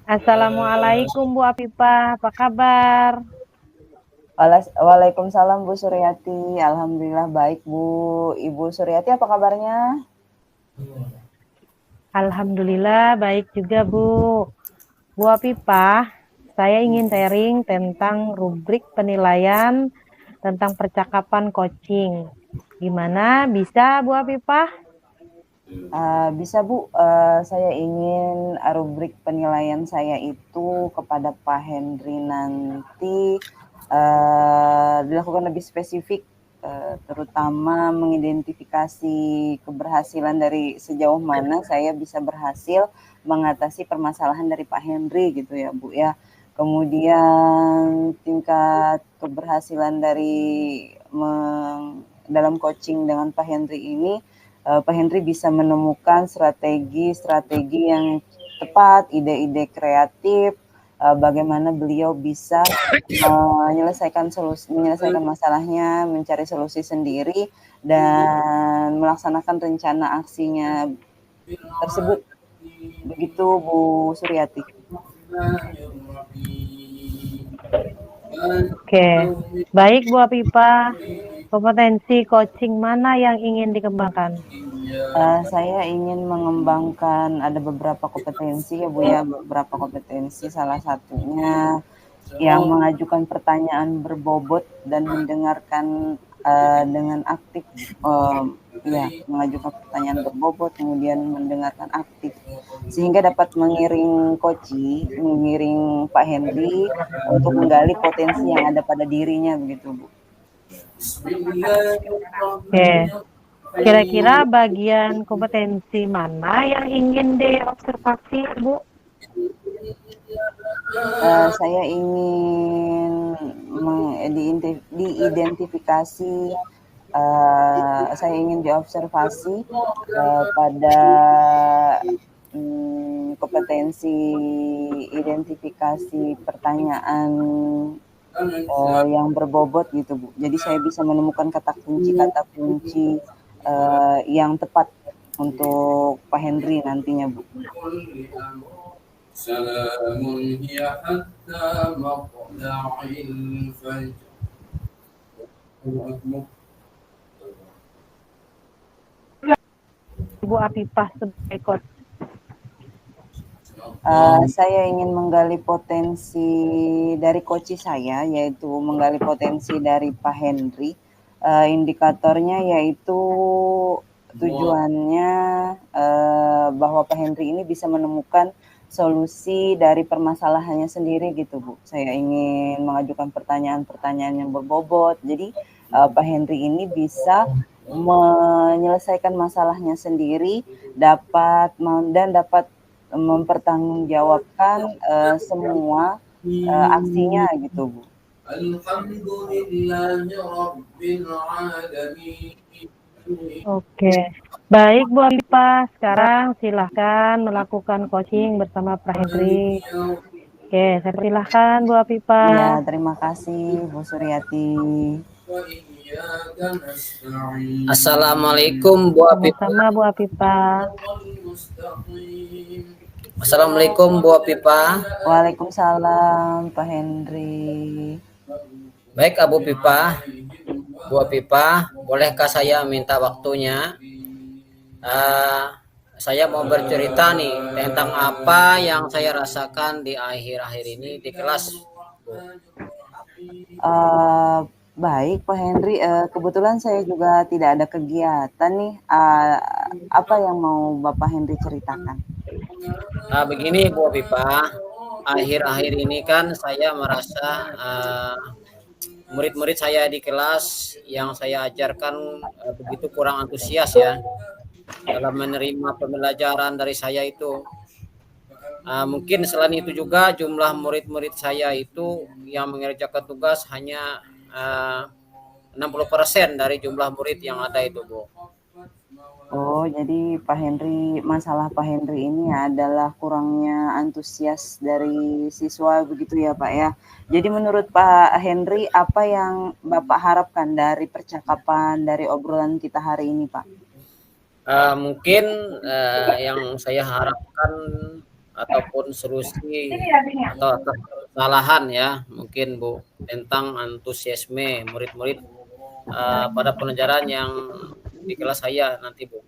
Assalamualaikum Bu Afifah, apa kabar? Waalaikumsalam Bu Suryati, alhamdulillah baik Bu. Ibu Suryati apa kabarnya? Alhamdulillah baik juga Bu. Bu Afifah, saya ingin sharing tentang rubrik penilaian tentang percakapan coaching. Gimana? Bisa Bu Afifah? Bisa Bu, saya ingin rubrik penilaian saya itu kepada Pak Henry nanti dilakukan lebih spesifik, terutama mengidentifikasi keberhasilan dari sejauh mana saya bisa berhasil mengatasi permasalahan dari Pak Henry gitu ya Bu ya. Kemudian tingkat keberhasilan dari dalam coaching dengan Pak Henry ini, Pak Henry bisa menemukan strategi-strategi yang tepat, ide-ide kreatif, bagaimana beliau bisa menyelesaikan masalahnya, mencari solusi sendiri, dan melaksanakan rencana aksinya tersebut. Begitu Bu Suryati. Oke, baik Bu Afifah. Kompetensi coaching mana yang ingin dikembangkan? Saya ingin mengembangkan ada beberapa kompetensi ya Bu ya, beberapa kompetensi salah satunya yang mengajukan pertanyaan berbobot dan mendengarkan dengan aktif, ya mengajukan pertanyaan berbobot kemudian mendengarkan aktif sehingga dapat mengiring Pak Henry untuk menggali potensi yang ada pada dirinya begitu Bu. Oke, kira-kira bagian kompetensi mana yang ingin diobservasi Bu? Saya ingin diidentifikasi, saya ingin diobservasi pada kompetensi identifikasi pertanyaan yang berbobot gitu Bu. Jadi saya bisa menemukan kata kunci yang tepat untuk Pak Henry nantinya Bu. Salamun hiya hatta matla'il fajr. Bu Afifah sebagai coach. Saya ingin menggali potensi dari coach saya, yaitu menggali potensi dari Pak Henry. Indikatornya yaitu tujuannya bahwa Pak Henry ini bisa menemukan solusi dari permasalahannya sendiri gitu Bu. Saya ingin mengajukan pertanyaan-pertanyaan yang berbobot. Jadi Pak Henry ini bisa menyelesaikan masalahnya sendiri, dapat mempertanggungjawabkan semua aksinya gitu Bu. Oke, baik Bu Afifah. Sekarang silahkan melakukan coaching bersama Pak Henry. Oke, saya silahkan Bu Afifah. Ya, terima kasih Bu Suryati. Assalamualaikum Bu Afifah. Sama-sama Bu Afifah. Assalamualaikum Bu Afifah. Waalaikumsalam Pak Henry. Baik Abu Afifah. Bu Afifah, bolehkah saya minta waktunya? Saya mau bercerita nih tentang apa yang saya rasakan di akhir-akhir ini di kelas. Baik Pak Henry, kebetulan saya juga tidak ada kegiatan nih. Apa yang mau Bapak Henry ceritakan? Begini Bu Afifah, akhir-akhir ini kan saya merasa murid-murid saya di kelas yang saya ajarkan begitu kurang antusias ya dalam menerima pembelajaran dari saya itu. Mungkin selain itu juga jumlah murid-murid saya itu yang mengerjakan tugas hanya 60% dari jumlah murid yang ada itu Bu. Oh, jadi masalah Pak Henry ini adalah kurangnya antusias dari siswa begitu ya Pak ya. Jadi menurut Pak Henry, apa yang Bapak harapkan dari percakapan, dari obrolan kita hari ini Pak? Mungkin yang saya harapkan ataupun solusi atau atas kesalahan ya mungkin Bu tentang antusiasme murid-murid pada pelajaran yang di kelas saya nanti Bu.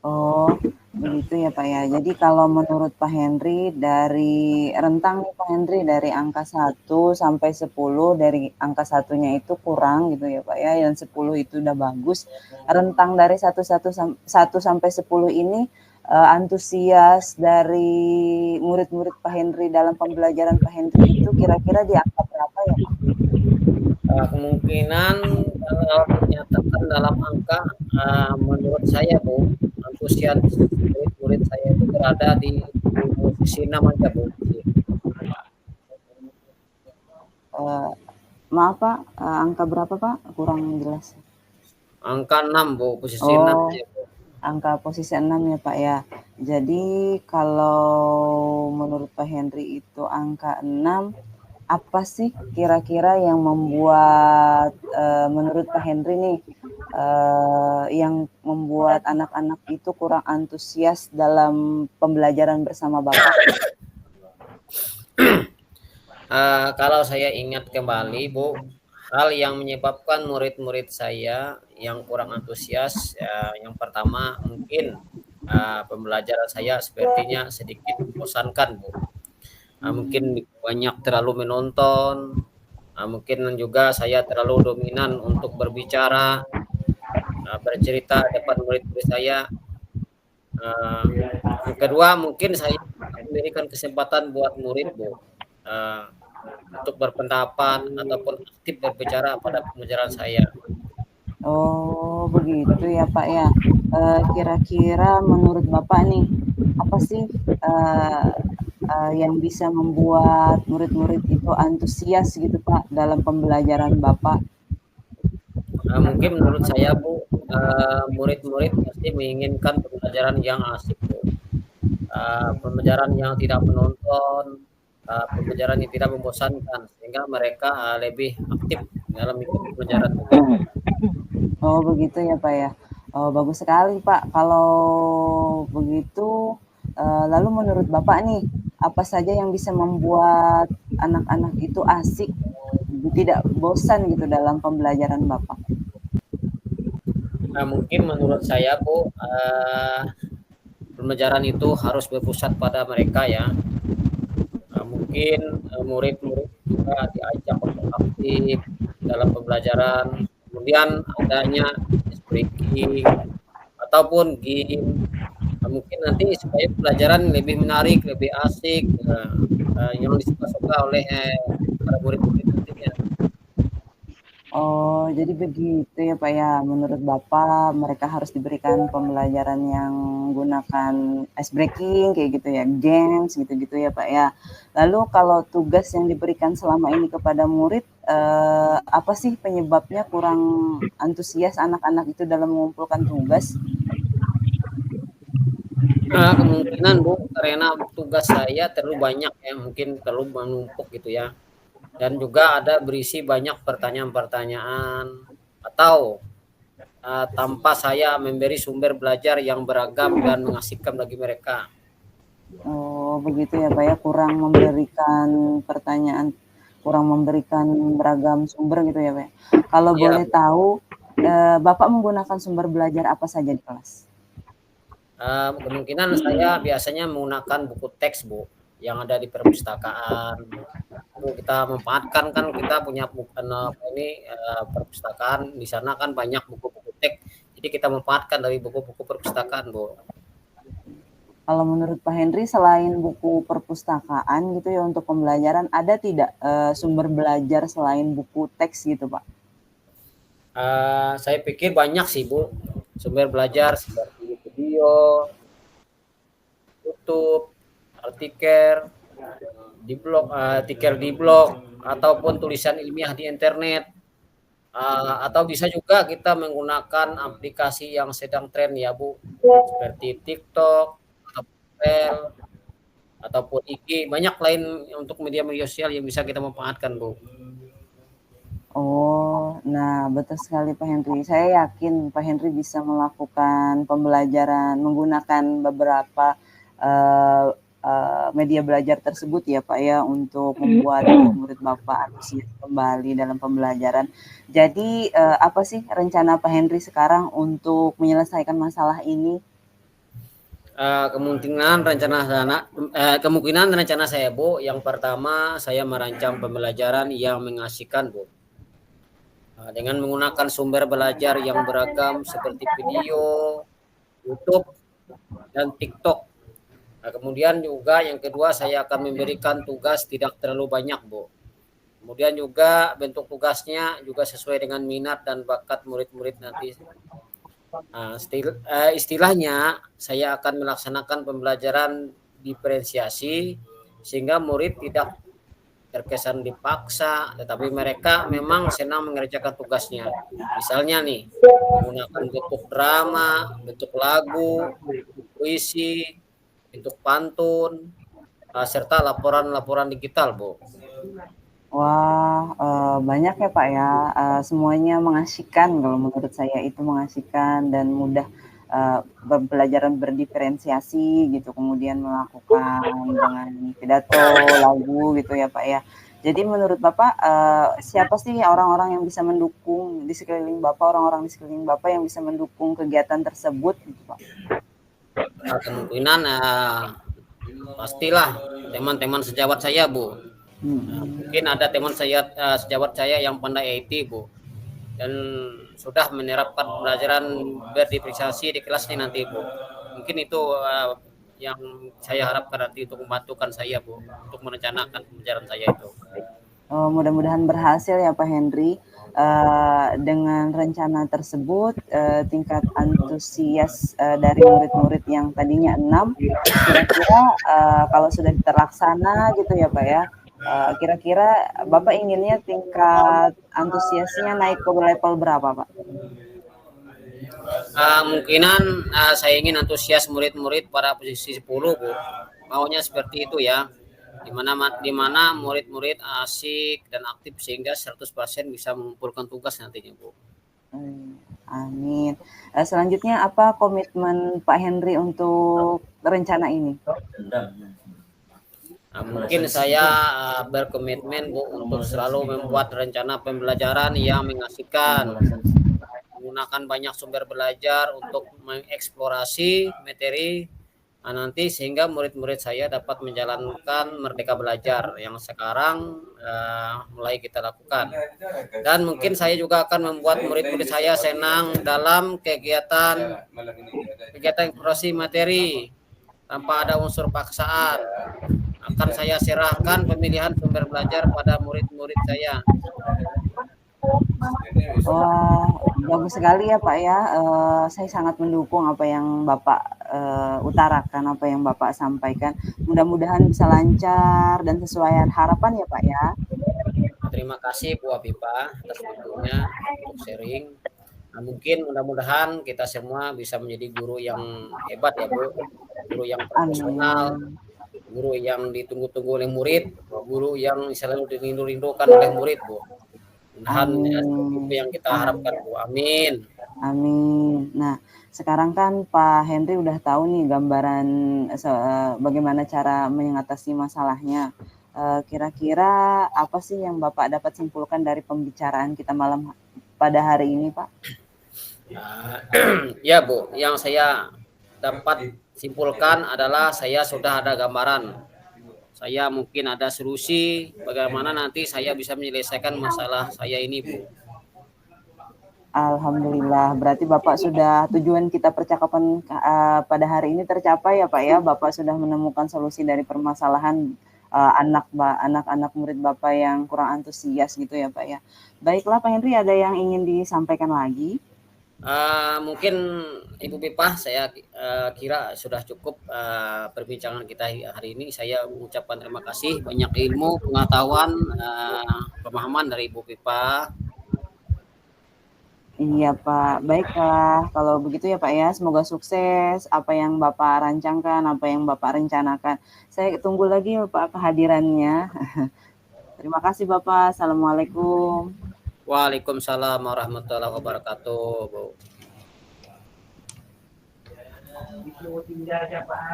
Oh, begitu ya Pak ya. Jadi kalau menurut Pak Henry dari rentang nih Pak Henry dari angka 1 sampai 10, dari angka satunya itu kurang gitu ya Pak ya, dan 10 itu udah bagus. Rentang dari 1 sampai 10 ini antusias dari murid-murid Pak Henry dalam pembelajaran Pak Henry itu kira-kira di angka berapa ya Pak? Kemungkinan kalau dinyatakan dalam angka menurut saya Bu antusias murid-murid saya itu berada di posisi 6 aja Bu. Maaf Pak, angka berapa Pak? Kurang jelas. Angka 6 Bu, posisi 6 Oh, ya Bu. angka posisi 6 ya Pak ya. Jadi kalau menurut Pak Henry itu angka 6, apa sih kira-kira yang membuat menurut Pak Henry nih yang membuat anak-anak itu kurang antusias dalam pembelajaran bersama Bapak? Kalau saya ingat kembali Bu, hal yang menyebabkan murid-murid saya yang kurang antusias ya, yang pertama mungkin pembelajaran saya sepertinya sedikit membosankan Bu. Mungkin banyak terlalu menonton, mungkin juga saya terlalu dominan untuk berbicara, bercerita depan murid-murid saya. Yang kedua mungkin saya memberikan kesempatan buat murid Bu untuk berpendapat ataupun aktif berbicara pada pembelajaran saya. Oh, begitu ya Pak ya. Kira-kira menurut Bapak nih, apa sih yang bisa membuat murid-murid itu antusias gitu Pak dalam pembelajaran Bapak? Mungkin menurut saya Bu, murid-murid pasti menginginkan pembelajaran yang asik Bu. Pembelajaran yang tidak menonton, pembelajaran yang tidak membosankan, sehingga mereka lebih aktif dalam mengikuti pembelajaran. Oh, begitu ya Pak ya. Oh, bagus sekali Pak. Kalau begitu, lalu menurut Bapak nih, apa saja yang bisa membuat anak-anak itu asik, tidak bosan gitu dalam pembelajaran Bapak? Mungkin menurut saya Bu, pembelajaran itu harus berpusat pada mereka ya. Mungkin murid-murid juga diajak untuk aktif dalam pembelajaran. Kemudian adanya ice breaking ataupun game. Mungkin nanti supaya pembelajaran lebih menarik, lebih asik, yang disuka-suka oleh para murid-murid nantinya. Oh, jadi begitu ya Pak ya. Menurut Bapak, mereka harus diberikan pembelajaran yang menggunakan ice breaking kayak gitu ya, games gitu-gitu ya Pak ya. Lalu kalau tugas yang diberikan selama ini kepada murid, apa sih penyebabnya kurang antusias anak-anak itu dalam mengumpulkan tugas? Kemungkinan Bu, karena tugas saya terlalu banyak ya, mungkin terlalu menumpuk gitu ya. Dan juga ada berisi banyak pertanyaan-pertanyaan atau tanpa saya memberi sumber belajar yang beragam dan mengasihkan bagi mereka. Oh, begitu ya Pak ya, kurang memberikan pertanyaan, kurang memberikan beragam sumber gitu ya Pak. Kalau Iya, boleh Bu. tahu, Bapak menggunakan sumber belajar apa saja di kelas? Kemungkinan saya biasanya menggunakan buku teks Bu yang ada di perpustakaan. Itu kita memanfaatkan kan kita punya ini perpustakaan di sana kan banyak buku-buku teks. Jadi kita memanfaatkan dari buku-buku perpustakaan Bu. Kalau menurut Pak Henry, selain buku perpustakaan gitu ya untuk pembelajaran, ada tidak sumber belajar selain buku teks gitu Pak? Saya pikir banyak sih Bu sumber belajar seperti video, YouTube, artikel di blog ataupun tulisan ilmiah di internet. Atau bisa juga kita menggunakan aplikasi yang sedang tren ya Bu, seperti TikTok, Apple, ataupun IG, banyak lain untuk media-media sosial yang bisa kita manfaatkan Bu. Oh, nah betul sekali Pak Henry. Saya yakin Pak Henry bisa melakukan pembelajaran menggunakan beberapa media belajar tersebut ya Pak ya, untuk membuat murid-murid Bapak antusias kembali dalam pembelajaran. Jadi apa sih rencana Pak Henry sekarang untuk menyelesaikan masalah ini? Kemungkinan rencana saya, Bu, yang pertama saya merancang pembelajaran yang mengasihkan, Bu. Dengan menggunakan sumber belajar yang beragam seperti video, YouTube, dan TikTok. Kemudian juga yang kedua saya akan memberikan tugas tidak terlalu banyak, Bu. Kemudian juga bentuk tugasnya juga sesuai dengan minat dan bakat murid-murid nanti. Istilahnya saya akan melaksanakan pembelajaran diferensiasi sehingga murid tidak terkesan dipaksa, tetapi mereka memang senang mengerjakan tugasnya. Misalnya nih, menggunakan bentuk drama, bentuk lagu, puisi, bentuk pantun, serta laporan-laporan digital, Bu. Wah, banyak ya Pak ya, semuanya mengasihkan kalau menurut saya itu mengasihkan dan mudah, pembelajaran berdiferensiasi gitu, kemudian melakukan dengan pidato, lagu gitu ya Pak ya. Jadi menurut Bapak, siapa sih orang-orang yang bisa mendukung di sekeliling Bapak, orang-orang di sekeliling Bapak yang bisa mendukung kegiatan tersebut gitu Pak? Kemungkinan pastilah teman-teman sejawat saya, Bu. Mungkin ada teman saya sejawat saya yang pandai IT, Bu, dan sudah menerapkan pembelajaran berdiferensiasi di kelas ini nanti, Bu. Mungkin itu yang saya harapkan nanti untuk membantukan saya, Bu, untuk merencanakan pembelajaran saya itu. Mudah-mudahan berhasil ya Pak Henry. Dengan rencana tersebut, tingkat antusias dari murid-murid yang tadinya 6, kira-kira kalau sudah terlaksana gitu ya Pak ya, kira-kira Bapak inginnya tingkat antusiasnya naik ke level berapa Pak? Mungkinan saya ingin antusias murid-murid pada posisi 10, Bu. Maunya seperti itu ya. Di mana murid-murid asik dan aktif sehingga 100% bisa mengumpulkan tugas nantinya, Bu. Amin. Selanjutnya apa komitmen Pak Henry untuk rencana ini? Mungkin saya berkomitmen, Bu, untuk selalu membuat rencana pembelajaran yang mengasihkan, menggunakan banyak sumber belajar untuk mengeksplorasi materi nanti sehingga murid-murid saya dapat menjalankan Merdeka Belajar yang sekarang mulai kita lakukan. Dan mungkin saya juga akan membuat murid-murid saya senang dalam kegiatan eksplorasi materi tanpa ada unsur paksaan. Akan saya serahkan pemilihan sumber belajar pada murid-murid saya. Wah, bagus sekali ya Pak ya. Saya sangat mendukung apa yang Bapak utarakan, apa yang Bapak sampaikan. Mudah-mudahan bisa lancar dan sesuai harapan ya Pak ya. Terima kasih Bu Apipa atas waktunya untuk sharing. Mungkin mudah-mudahan kita semua bisa menjadi guru yang hebat ya Bu, guru yang profesional, guru yang ditunggu-tunggu oleh murid, guru yang selalu dirindu-rindukan oleh murid, Bu. Mudah-mudahan itu yang kita harapkan, Bu. Amin. Amin. Nah, sekarang kan Pak Henry udah tahu nih gambaran bagaimana cara mengatasi masalahnya. Kira-kira apa sih yang Bapak dapat simpulkan dari pembicaraan kita malam pada hari ini, Pak? Ya, Bu. Yang saya dapat simpulkan adalah saya sudah ada gambaran. Saya mungkin ada solusi bagaimana nanti saya bisa menyelesaikan masalah saya ini, Bu. Alhamdulillah, berarti Bapak sudah tujuan kita percakapan pada hari ini tercapai ya Pak ya. Bapak sudah menemukan solusi dari permasalahan anak-anak murid Bapak yang kurang antusias gitu ya Pak ya. Baiklah Pak Henry, ada yang ingin disampaikan lagi? Mungkin Ibu Pipa, saya kira sudah cukup perbincangan kita hari ini. Saya mengucapkan terima kasih, banyak ilmu, pengetahuan, pemahaman dari Ibu Pipa. Iya Pak, baiklah kalau begitu ya Pak ya, semoga sukses apa yang Bapak rancangkan, apa yang Bapak rencanakan. Saya tunggu lagi Pak kehadirannya. Terima kasih Bapak, Assalamualaikum. Waalaikumsalam warahmatullahi wabarakatuh, Bu.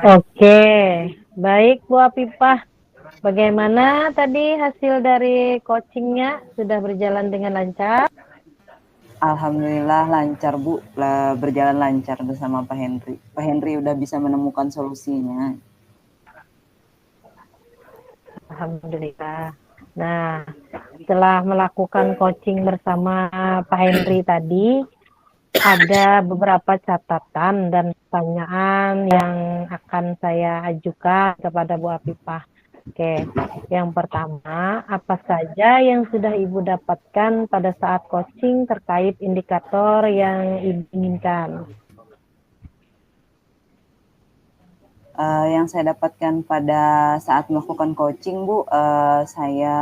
Oke, Baik Bu Apipah, bagaimana tadi hasil dari coachingnya? Sudah berjalan dengan lancar? Alhamdulillah lancar Bu, berjalan lancar bersama Pak Henry. Pak Henry udah bisa menemukan solusinya. Alhamdulillah. Nah, setelah melakukan coaching bersama Pak Henry tadi, ada beberapa catatan dan pertanyaan yang akan saya ajukan kepada Bu Apipah. Oke, yang pertama, apa saja yang sudah Ibu dapatkan pada saat coaching terkait indikator yang Ibu inginkan? Yang saya dapatkan pada saat melakukan coaching Bu, saya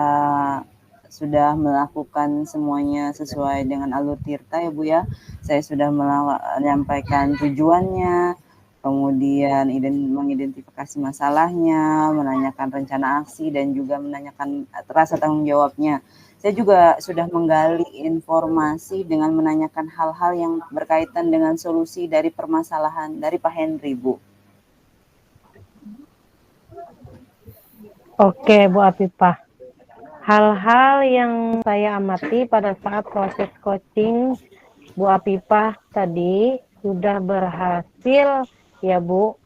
sudah melakukan semuanya sesuai dengan alur tirta ya Bu ya. Saya sudah menyampaikan tujuannya, kemudian mengidentifikasi masalahnya, menanyakan rencana aksi, dan juga menanyakan rasa tanggung jawabnya. Saya juga sudah menggali informasi dengan menanyakan hal-hal yang berkaitan dengan solusi dari permasalahan dari Pak Henry, Bu. Oke, Bu Apipah. Hal-hal yang saya amati pada saat proses coaching Bu Apipah tadi sudah berhasil ya Bu.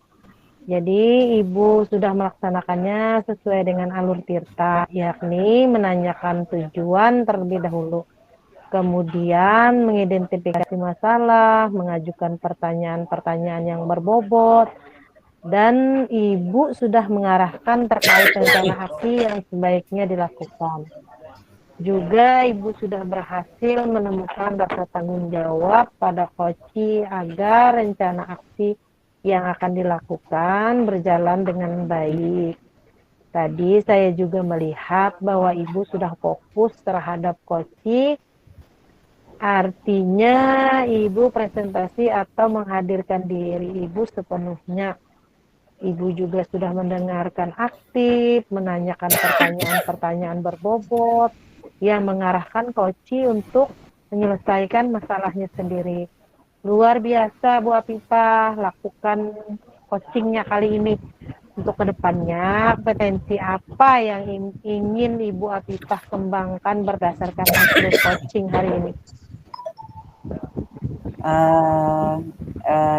Jadi Ibu sudah melaksanakannya sesuai dengan alur tirta, yakni menanyakan tujuan terlebih dahulu. Kemudian mengidentifikasi masalah, mengajukan pertanyaan-pertanyaan yang berbobot, dan Ibu sudah mengarahkan terkait rencana aksi yang sebaiknya dilakukan. Juga Ibu sudah berhasil menemukan rasa tanggung jawab pada koci agar rencana aksi yang akan dilakukan berjalan dengan baik. Tadi saya juga melihat bahwa Ibu sudah fokus terhadap koci, artinya Ibu presentasi atau menghadirkan diri Ibu sepenuhnya. Ibu juga sudah mendengarkan aktif, menanyakan pertanyaan-pertanyaan berbobot, yang mengarahkan koci untuk menyelesaikan masalahnya sendiri. Luar biasa Bu Apipah, lakukan coachingnya kali ini. Untuk kedepannya, kompetensi apa yang ingin Ibu Apipah kembangkan berdasarkan hasil coaching hari ini?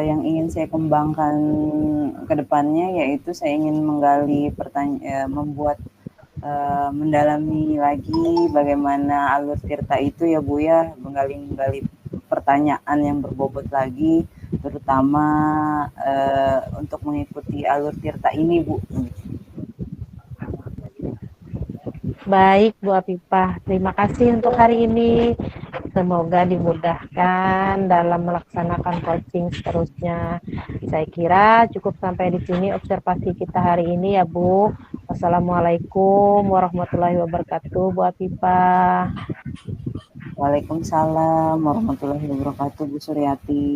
Yang ingin saya kembangkan ke depannya yaitu saya ingin menggali membuat mendalami lagi bagaimana alur tirta itu ya Bu ya, menggali pertanyaan yang berbobot lagi, terutama untuk mengikuti alur tirta ini Bu. Baik Bu Apipah, terima kasih untuk hari ini. Semoga dimudahkan dalam melaksanakan coaching seterusnya. Saya kira cukup sampai di sini observasi kita hari ini ya Bu. Wassalamualaikum warahmatullahi wabarakatuh Bu Apipah. Waalaikumsalam warahmatullahi wabarakatuh Bu Suryati.